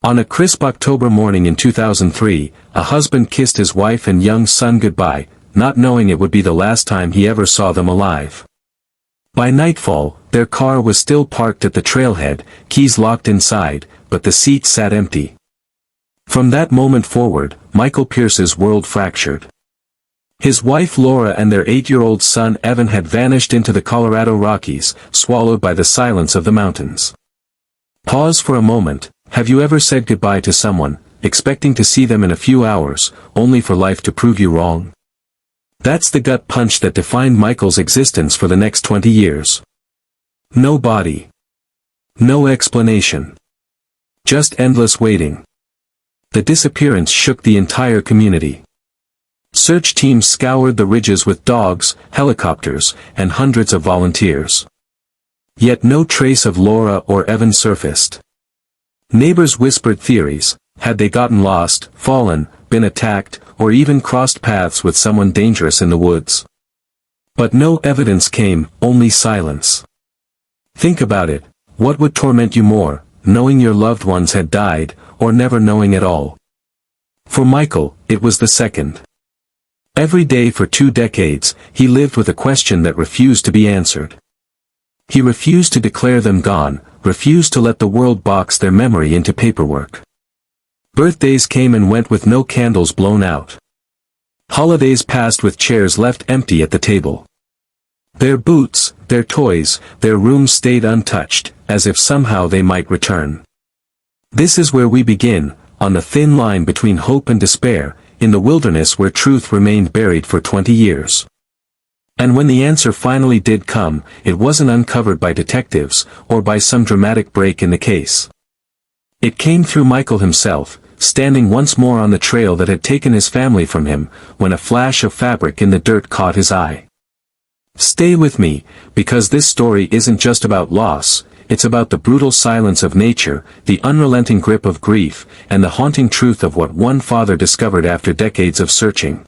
On a crisp October morning in 2003, a husband kissed his wife and young son goodbye, not knowing it would be the last time he ever saw them alive. By nightfall, their car was still parked at the trailhead, keys locked inside, but the seat sat empty. From that moment forward, Michael Pierce's world fractured. His wife Laura and their 8-year-old son Evan had vanished into the Colorado Rockies, swallowed by the silence of the mountains. Pause for a moment. Have you ever said goodbye to someone, expecting to see them in a few hours, only for life to prove you wrong? That's the gut punch that defined Michael's existence for the next 20 years. No body. No explanation. Just endless waiting. The disappearance shook the entire community. Search teams scoured the ridges with dogs, helicopters, and hundreds of volunteers. Yet no trace of Laura or Evan surfaced. Neighbors whispered theories: had they gotten lost, fallen, been attacked, or even crossed paths with someone dangerous in the woods. But no evidence came, only silence. Think about it, what would torment you more, knowing your loved ones had died, or never knowing at all? For Michael, it was the second. Every day for 2 decades, he lived with a question that refused to be answered. He refused to declare them gone, refused to let the world box their memory into paperwork. Birthdays came and went with no candles blown out. Holidays passed with chairs left empty at the table. Their boots, their toys, their rooms stayed untouched, as if somehow they might return. This is where we begin, on the thin line between hope and despair, in the wilderness where truth remained buried for 20 years. And when the answer finally did come, it wasn't uncovered by detectives, or by some dramatic break in the case. It came through Michael himself, standing once more on the trail that had taken his family from him, when a flash of fabric in the dirt caught his eye. Stay with me, because this story isn't just about loss, it's about the brutal silence of nature, the unrelenting grip of grief, and the haunting truth of what one father discovered after decades of searching.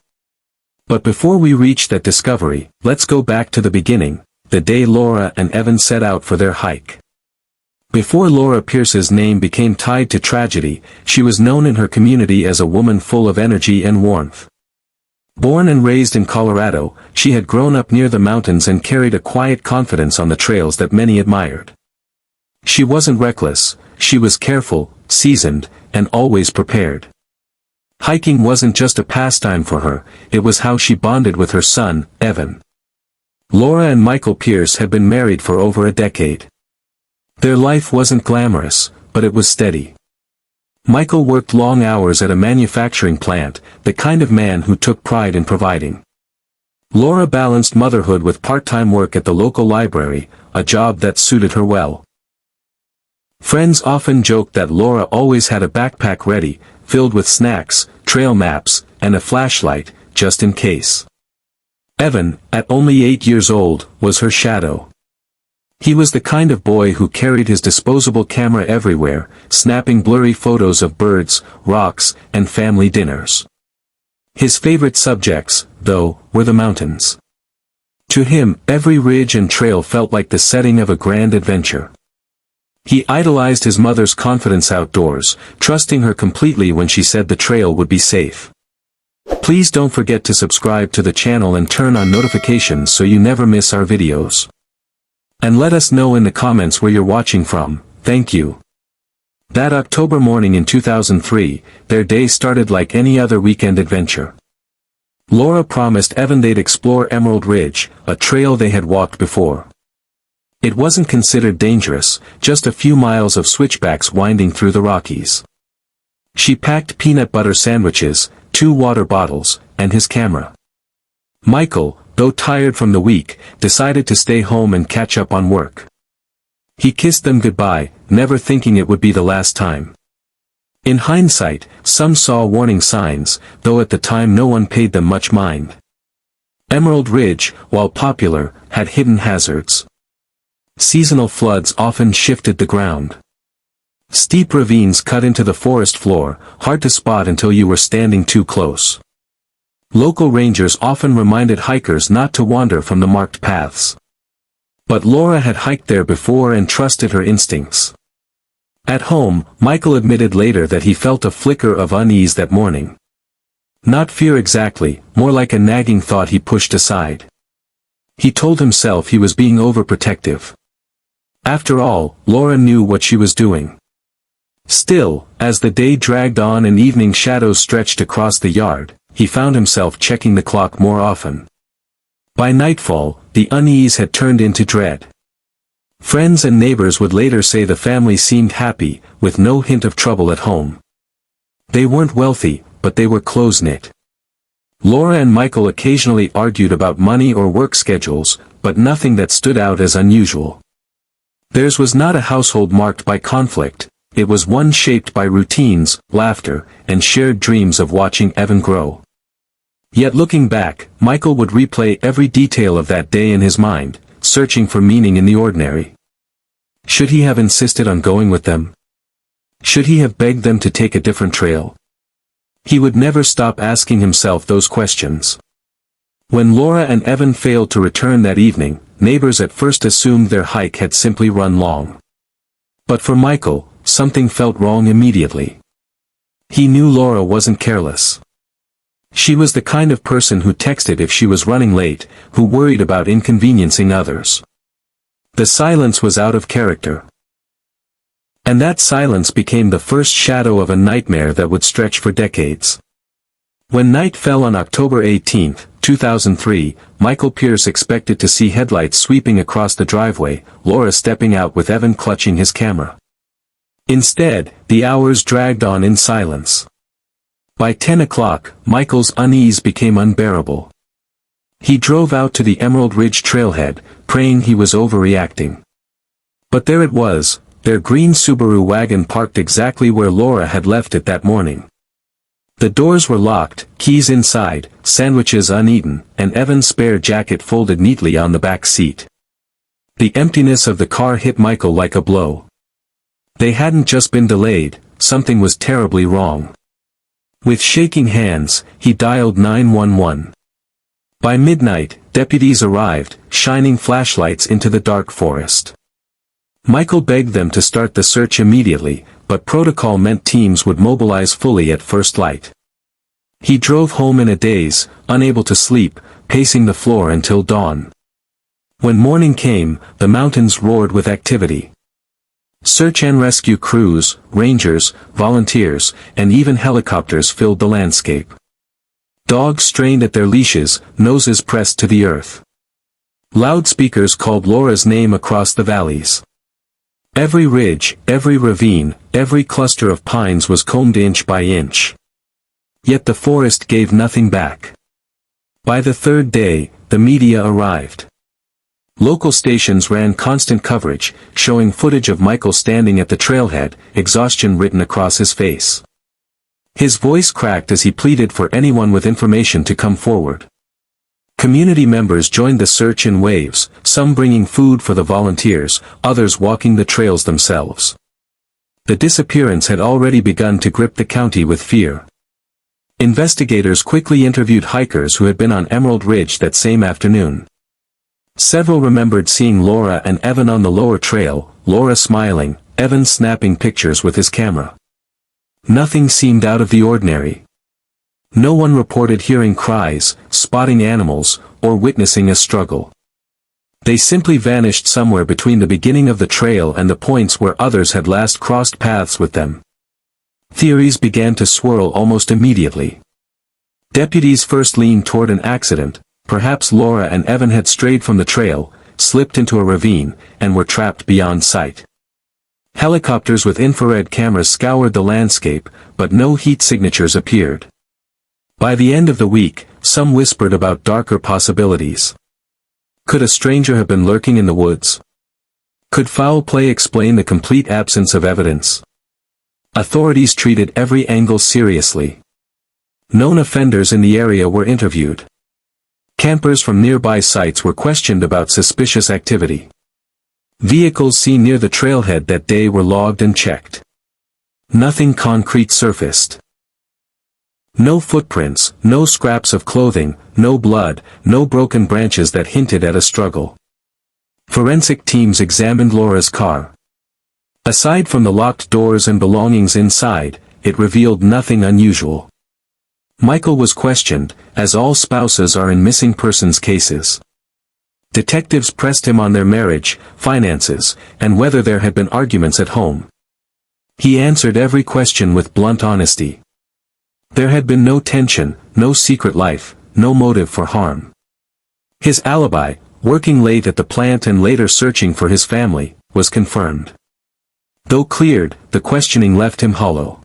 But before we reach that discovery, let's go back to the beginning, the day Laura and Evan set out for their hike. Before Laura Pierce's name became tied to tragedy, she was known in her community as a woman full of energy and warmth. Born and raised in Colorado, she had grown up near the mountains and carried a quiet confidence on the trails that many admired. She wasn't reckless, she was careful, seasoned, and always prepared. Hiking wasn't just a pastime for her, it was how she bonded with her son, Evan. Laura and Michael Pierce had been married for over a decade. Their life wasn't glamorous, but it was steady. Michael worked long hours at a manufacturing plant, the kind of man who took pride in providing. Laura balanced motherhood with part-time work at the local library, a job that suited her well. Friends often joked that Laura always had a backpack ready, filled with snacks, trail maps, and a flashlight, just in case. Evan, at only 8 years old, was her shadow. He was the kind of boy who carried his disposable camera everywhere, snapping blurry photos of birds, rocks, and family dinners. His favorite subjects, though, were the mountains. To him, every ridge and trail felt like the setting of a grand adventure. He idolized his mother's confidence outdoors, trusting her completely when she said the trail would be safe. Please don't forget to subscribe to the channel and turn on notifications so you never miss our videos. And let us know in the comments where you're watching from, thank you. That October morning in 2003, their day started like any other weekend adventure. Laura promised Evan they'd explore Emerald Ridge, a trail they had walked before. It wasn't considered dangerous, just a few miles of switchbacks winding through the Rockies. She packed peanut butter sandwiches, 2 water bottles, and his camera. Michael, though tired from the week, decided to stay home and catch up on work. He kissed them goodbye, never thinking it would be the last time. In hindsight, some saw warning signs, though at the time no one paid them much mind. Emerald Ridge, while popular, had hidden hazards. Seasonal floods often shifted the ground. Steep ravines cut into the forest floor, hard to spot until you were standing too close. Local rangers often reminded hikers not to wander from the marked paths. But Laura had hiked there before and trusted her instincts. At home, Michael admitted later that he felt a flicker of unease that morning. Not fear exactly, more like a nagging thought he pushed aside. He told himself he was being overprotective. After all, Laura knew what she was doing. Still, as the day dragged on and evening shadows stretched across the yard, he found himself checking the clock more often. By nightfall, the unease had turned into dread. Friends and neighbors would later say the family seemed happy, with no hint of trouble at home. They weren't wealthy, but they were close-knit. Laura and Michael occasionally argued about money or work schedules, but nothing that stood out as unusual. Theirs was not a household marked by conflict, it was one shaped by routines, laughter, and shared dreams of watching Evan grow. Yet looking back, Michael would replay every detail of that day in his mind, searching for meaning in the ordinary. Should he have insisted on going with them? Should he have begged them to take a different trail? He would never stop asking himself those questions. When Laura and Evan failed to return that evening, neighbors at first assumed their hike had simply run long. But for Michael, something felt wrong immediately. He knew Laura wasn't careless. She was the kind of person who texted if she was running late, who worried about inconveniencing others. The silence was out of character. And that silence became the first shadow of a nightmare that would stretch for decades. When night fell on October 18, 2003, Michael Pierce expected to see headlights sweeping across the driveway, Laura stepping out with Evan clutching his camera. Instead, the hours dragged on in silence. By 10 o'clock, Michael's unease became unbearable. He drove out to the Emerald Ridge trailhead, praying he was overreacting. But there it was, their green Subaru wagon parked exactly where Laura had left it that morning. The doors were locked, keys inside, sandwiches uneaten, and Evan's spare jacket folded neatly on the back seat. The emptiness of the car hit Michael like a blow. They hadn't just been delayed, something was terribly wrong. With shaking hands, he dialed 911. By midnight, deputies arrived, shining flashlights into the dark forest. Michael begged them to start the search immediately, but protocol meant teams would mobilize fully at first light. He drove home in a daze, unable to sleep, pacing the floor until dawn. When morning came, the mountains roared with activity. Search and rescue crews, rangers, volunteers, and even helicopters filled the landscape. Dogs strained at their leashes, noses pressed to the earth. Loudspeakers called Laura's name across the valleys. Every ridge, every ravine, every cluster of pines was combed inch by inch. Yet the forest gave nothing back. By the third day, the media arrived. Local stations ran constant coverage, showing footage of Michael standing at the trailhead, exhaustion written across his face. His voice cracked as he pleaded for anyone with information to come forward. Community members joined the search in waves, some bringing food for the volunteers, others walking the trails themselves. The disappearance had already begun to grip the county with fear. Investigators quickly interviewed hikers who had been on Emerald Ridge that same afternoon. Several remembered seeing Laura and Evan on the lower trail, Laura smiling, Evan snapping pictures with his camera. Nothing seemed out of the ordinary. No one reported hearing cries, spotting animals, or witnessing a struggle. They simply vanished somewhere between the beginning of the trail and the points where others had last crossed paths with them. Theories began to swirl almost immediately. Deputies first leaned toward an accident. Perhaps Laura and Evan had strayed from the trail, slipped into a ravine, and were trapped beyond sight. Helicopters with infrared cameras scoured the landscape, but no heat signatures appeared. By the end of the week, some whispered about darker possibilities. Could a stranger have been lurking in the woods? Could foul play explain the complete absence of evidence? Authorities treated every angle seriously. Known offenders in the area were interviewed. Campers from nearby sites were questioned about suspicious activity. Vehicles seen near the trailhead that day were logged and checked. Nothing concrete surfaced. No footprints, no scraps of clothing, no blood, no broken branches that hinted at a struggle. Forensic teams examined Laura's car. Aside from the locked doors and belongings inside, it revealed nothing unusual. Michael was questioned, as all spouses are in missing persons cases. Detectives pressed him on their marriage, finances, and whether there had been arguments at home. He answered every question with blunt honesty. There had been no tension, no secret life, no motive for harm. His alibi, working late at the plant and later searching for his family, was confirmed. Though cleared, the questioning left him hollow.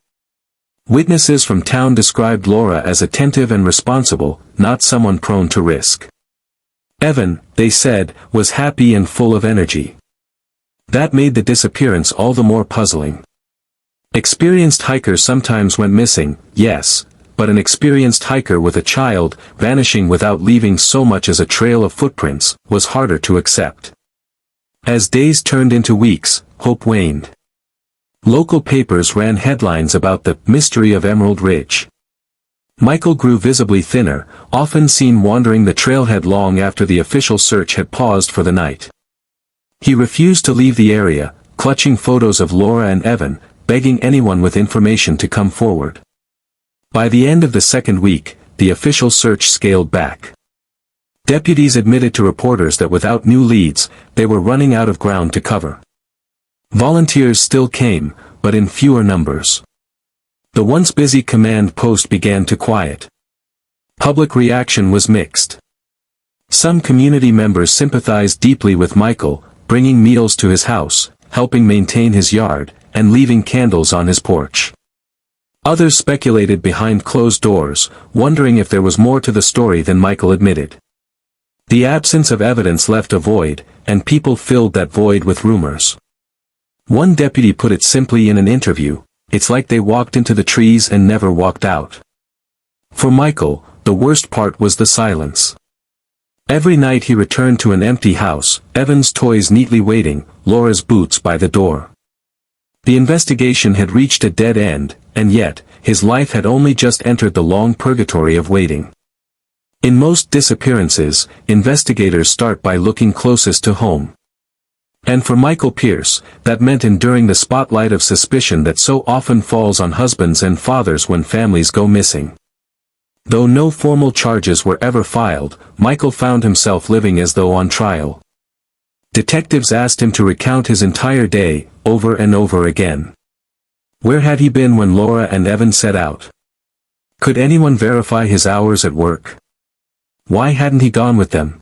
Witnesses from town described Laura as attentive and responsible, not someone prone to risk. Evan, they said, was happy and full of energy. That made the disappearance all the more puzzling. Experienced hikers sometimes went missing, yes, but an experienced hiker with a child, vanishing without leaving so much as a trail of footprints, was harder to accept. As days turned into weeks, hope waned. Local papers ran headlines about the mystery of Emerald Ridge. Michael grew visibly thinner, often seen wandering the trailhead long after the official search had paused for the night. He refused to leave the area, clutching photos of Laura and Evan, begging anyone with information to come forward. By the end of the second week, the official search scaled back. Deputies admitted to reporters that without new leads, they were running out of ground to cover. Volunteers still came, but in fewer numbers. The once busy command post began to quiet. Public reaction was mixed. Some community members sympathized deeply with Michael, bringing meals to his house, helping maintain his yard, and leaving candles on his porch. Others speculated behind closed doors, wondering if there was more to the story than Michael admitted. The absence of evidence left a void, and people filled that void with rumors. One deputy put it simply in an interview, "It's like they walked into the trees and never walked out." For Michael, the worst part was the silence. Every night he returned to an empty house, Evan's toys neatly waiting, Laura's boots by the door. The investigation had reached a dead end, and yet, his life had only just entered the long purgatory of waiting. In most disappearances, investigators start by looking closest to home. And for Michael Pierce, that meant enduring the spotlight of suspicion that so often falls on husbands and fathers when families go missing. Though no formal charges were ever filed, Michael found himself living as though on trial. Detectives asked him to recount his entire day, over and over again. Where had he been when Laura and Evan set out? Could anyone verify his hours at work? Why hadn't he gone with them?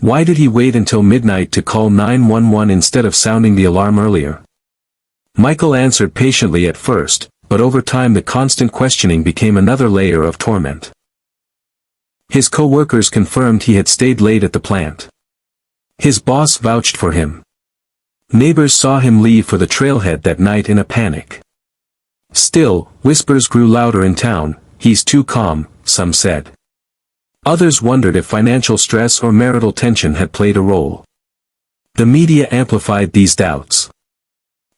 Why did he wait until midnight to call 911 instead of sounding the alarm earlier? Michael answered patiently at first, but over time the constant questioning became another layer of torment. His co-workers confirmed he had stayed late at the plant. His boss vouched for him. Neighbors saw him leave for the trailhead that night in a panic. Still, whispers grew louder in town, "He's too calm," some said. Others wondered if financial stress or marital tension had played a role. The media amplified these doubts.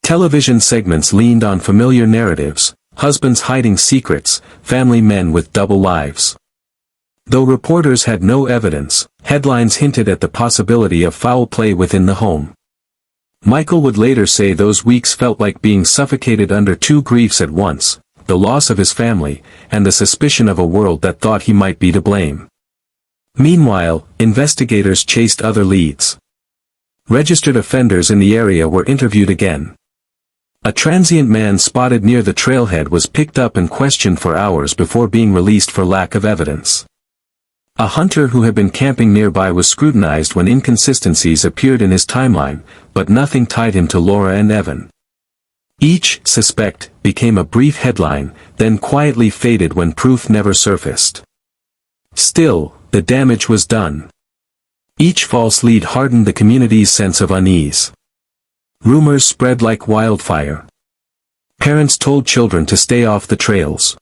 Television segments leaned on familiar narratives, husbands hiding secrets, family men with double lives. Though reporters had no evidence, headlines hinted at the possibility of foul play within the home. Michael would later say those weeks felt like being suffocated under two griefs at once, the loss of his family, and the suspicion of a world that thought he might be to blame. Meanwhile, investigators chased other leads. Registered offenders in the area were interviewed again. A transient man spotted near the trailhead was picked up and questioned for hours before being released for lack of evidence. A hunter who had been camping nearby was scrutinized when inconsistencies appeared in his timeline, but nothing tied him to Laura and Evan. Each suspect became a brief headline, then quietly faded when proof never surfaced. Still, the damage was done. Each false lead hardened the community's sense of unease. Rumors spread like wildfire. Parents told children to stay off the trails.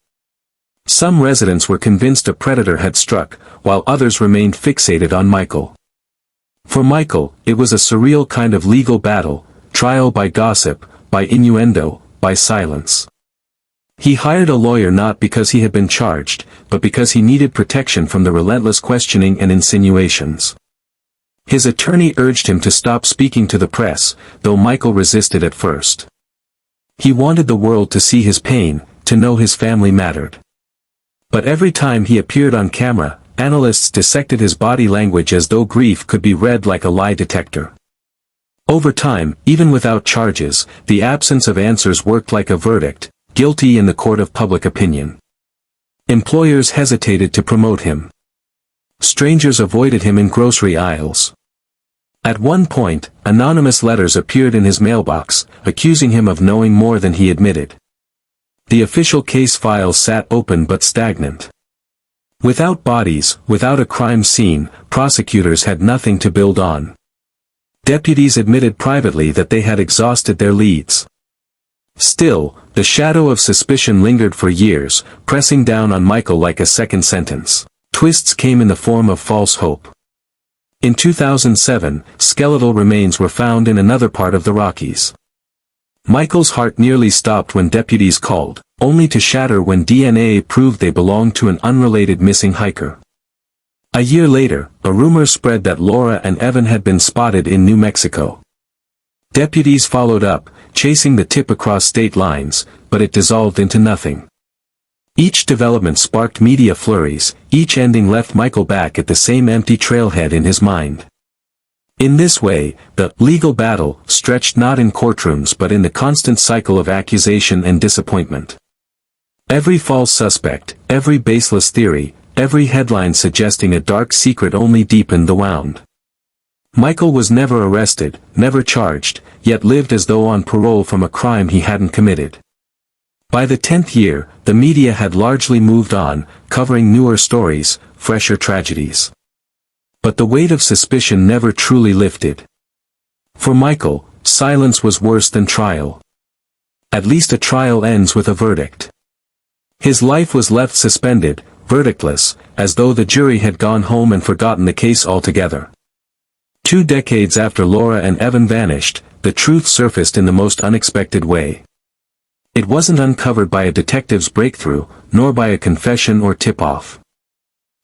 Some residents were convinced a predator had struck, while others remained fixated on Michael. For Michael, it was a surreal kind of legal battle, trial by gossip, by innuendo, by silence. He hired a lawyer not because he had been charged, but because he needed protection from the relentless questioning and insinuations. His attorney urged him to stop speaking to the press, though Michael resisted at first. He wanted the world to see his pain, to know his family mattered. But every time he appeared on camera, analysts dissected his body language as though grief could be read like a lie detector. Over time, even without charges, the absence of answers worked like a verdict, guilty in the court of public opinion. Employers hesitated to promote him. Strangers avoided him in grocery aisles. At one point, anonymous letters appeared in his mailbox, accusing him of knowing more than he admitted. The official case file sat open but stagnant. Without bodies, without a crime scene, prosecutors had nothing to build on. Deputies admitted privately that they had exhausted their leads. Still, the shadow of suspicion lingered for years, pressing down on Michael like a second sentence. Twists came in the form of false hope. In 2007, skeletal remains were found in another part of the Rockies. Michael's heart nearly stopped when deputies called, only to shatter when DNA proved they belonged to an unrelated missing hiker. A year later, a rumor spread that Laura and Evan had been spotted in New Mexico. Deputies followed up, chasing the tip across state lines, but it dissolved into nothing. Each development sparked media flurries, each ending left Michael back at the same empty trailhead in his mind. In this way, the legal battle stretched not in courtrooms but in the constant cycle of accusation and disappointment. Every false suspect, every baseless theory, every headline suggesting a dark secret only deepened the wound. Michael was never arrested, never charged, yet lived as though on parole from a crime he hadn't committed. By the 10th year, the media had largely moved on, covering newer stories, fresher tragedies. But the weight of suspicion never truly lifted. For Michael, silence was worse than trial. At least a trial ends with a verdict. His life was left suspended, verdictless, as though the jury had gone home and forgotten the case altogether. 2 decades after Laura and Evan vanished, the truth surfaced in the most unexpected way. It wasn't uncovered by a detective's breakthrough, nor by a confession or tip-off.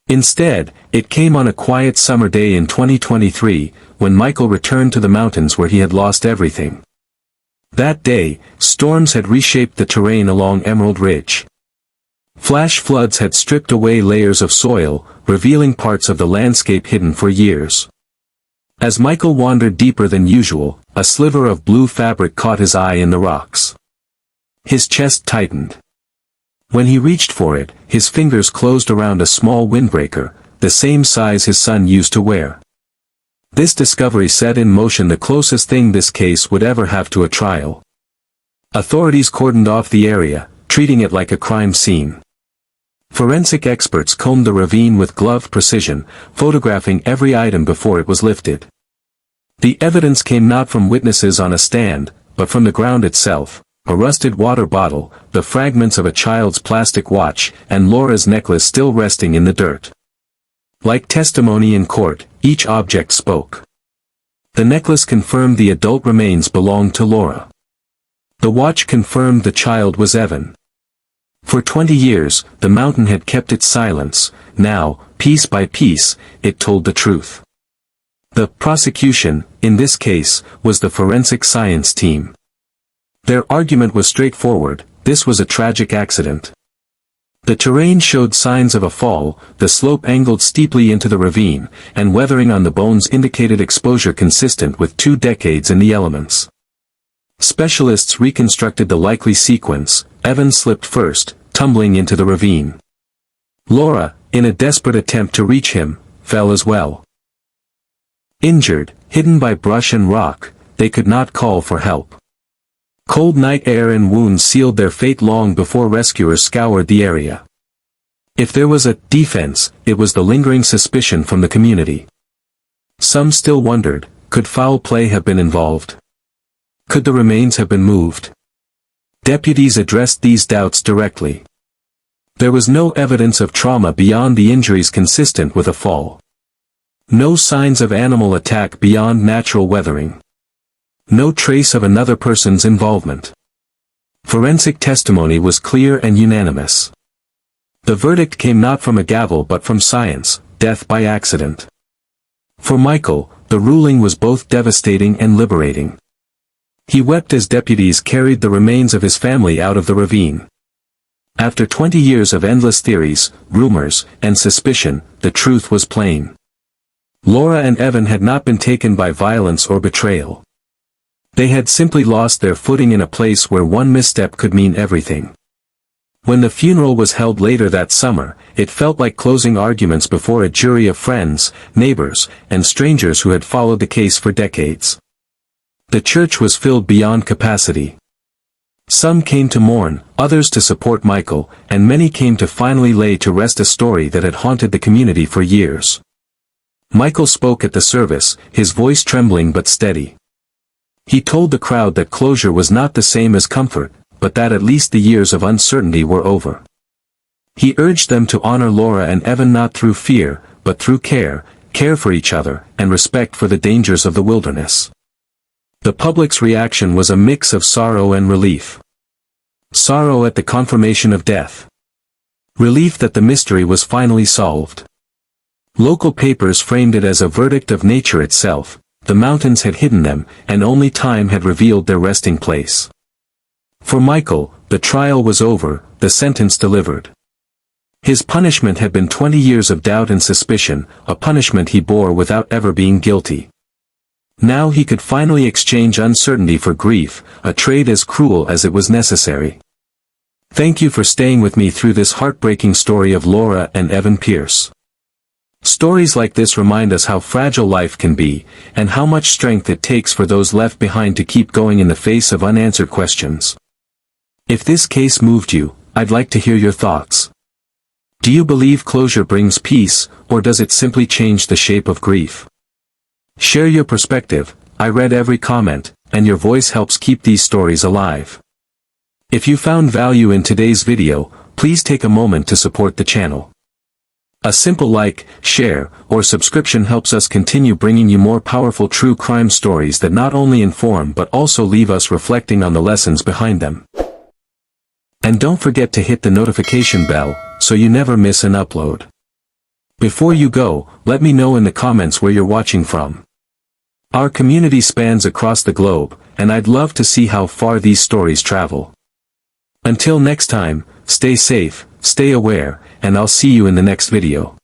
Instead, it came on a quiet summer day in 2023, when Michael returned to the mountains where he had lost everything. That day, storms had reshaped the terrain along Emerald Ridge. Flash floods had stripped away layers of soil, revealing parts of the landscape hidden for years. As Michael wandered deeper than usual, a sliver of blue fabric caught his eye in the rocks. His chest tightened. When he reached for it, his fingers closed around a small windbreaker, the same size his son used to wear. This discovery set in motion the closest thing this case would ever have to a trial. Authorities cordoned off the area, treating it like a crime scene. Forensic experts combed the ravine with gloved precision, photographing every item before it was lifted. The evidence came not from witnesses on a stand, but from the ground itself. A rusted water bottle, the fragments of a child's plastic watch, and Laura's necklace still resting in the dirt. Like testimony in court, each object spoke. The necklace confirmed the adult remains belonged to Laura. The watch confirmed the child was Evan. For 20 years, the mountain had kept its silence. Now, piece by piece, it told the truth. The prosecution, in this case, was the forensic science team. Their argument was straightforward: this was a tragic accident. The terrain showed signs of a fall, the slope angled steeply into the ravine, and weathering on the bones indicated exposure consistent with 2 decades in the elements. Specialists reconstructed the likely sequence: Evan slipped first, tumbling into the ravine. Laura, in a desperate attempt to reach him, fell as well. Injured, hidden by brush and rock, they could not call for help. Cold night air and wounds sealed their fate long before rescuers scoured the area. If there was a defense, it was the lingering suspicion from the community. Some still wondered, could foul play have been involved? Could the remains have been moved? Deputies addressed these doubts directly. There was no evidence of trauma beyond the injuries consistent with a fall. No signs of animal attack beyond natural weathering. No trace of another person's involvement. Forensic testimony was clear and unanimous. The verdict came not from a gavel but from science: death by accident. For Michael, the ruling was both devastating and liberating. He wept as deputies carried the remains of his family out of the ravine. After 20 years of endless theories, rumors, and suspicion, the truth was plain. Laura and Evan had not been taken by violence or betrayal. They had simply lost their footing in a place where one misstep could mean everything. When the funeral was held later that summer, it felt like closing arguments before a jury of friends, neighbors, and strangers who had followed the case for decades. The church was filled beyond capacity. Some came to mourn, others to support Michael, and many came to finally lay to rest a story that had haunted the community for years. Michael spoke at the service, his voice trembling but steady. He told the crowd that closure was not the same as comfort, but that at least the years of uncertainty were over. He urged them to honor Laura and Evan not through fear, but through care for each other, and respect for the dangers of the wilderness. The public's reaction was a mix of sorrow and relief. Sorrow at the confirmation of death. Relief that the mystery was finally solved. Local papers framed it as a verdict of nature itself. The mountains had hidden them, and only time had revealed their resting place. For Michael, the trial was over, the sentence delivered. His punishment had been 20 years of doubt and suspicion, a punishment he bore without ever being guilty. Now he could finally exchange uncertainty for grief, a trade as cruel as it was necessary. Thank you for staying with me through this heartbreaking story of Laura and Evan Pierce. Stories like this remind us how fragile life can be, and how much strength it takes for those left behind to keep going in the face of unanswered questions. If this case moved you, I'd like to hear your thoughts. Do you believe closure brings peace, or does it simply change the shape of grief? Share your perspective. I read every comment, and your voice helps keep these stories alive. If you found value in today's video, please take a moment to support the channel. A simple like, share, or subscription helps us continue bringing you more powerful true crime stories that not only inform but also leave us reflecting on the lessons behind them. And don't forget to hit the notification bell, so you never miss an upload. Before you go, let me know in the comments where you're watching from. Our community spans across the globe, and I'd love to see how far these stories travel. Until next time, stay safe, stay aware, and I'll see you in the next video.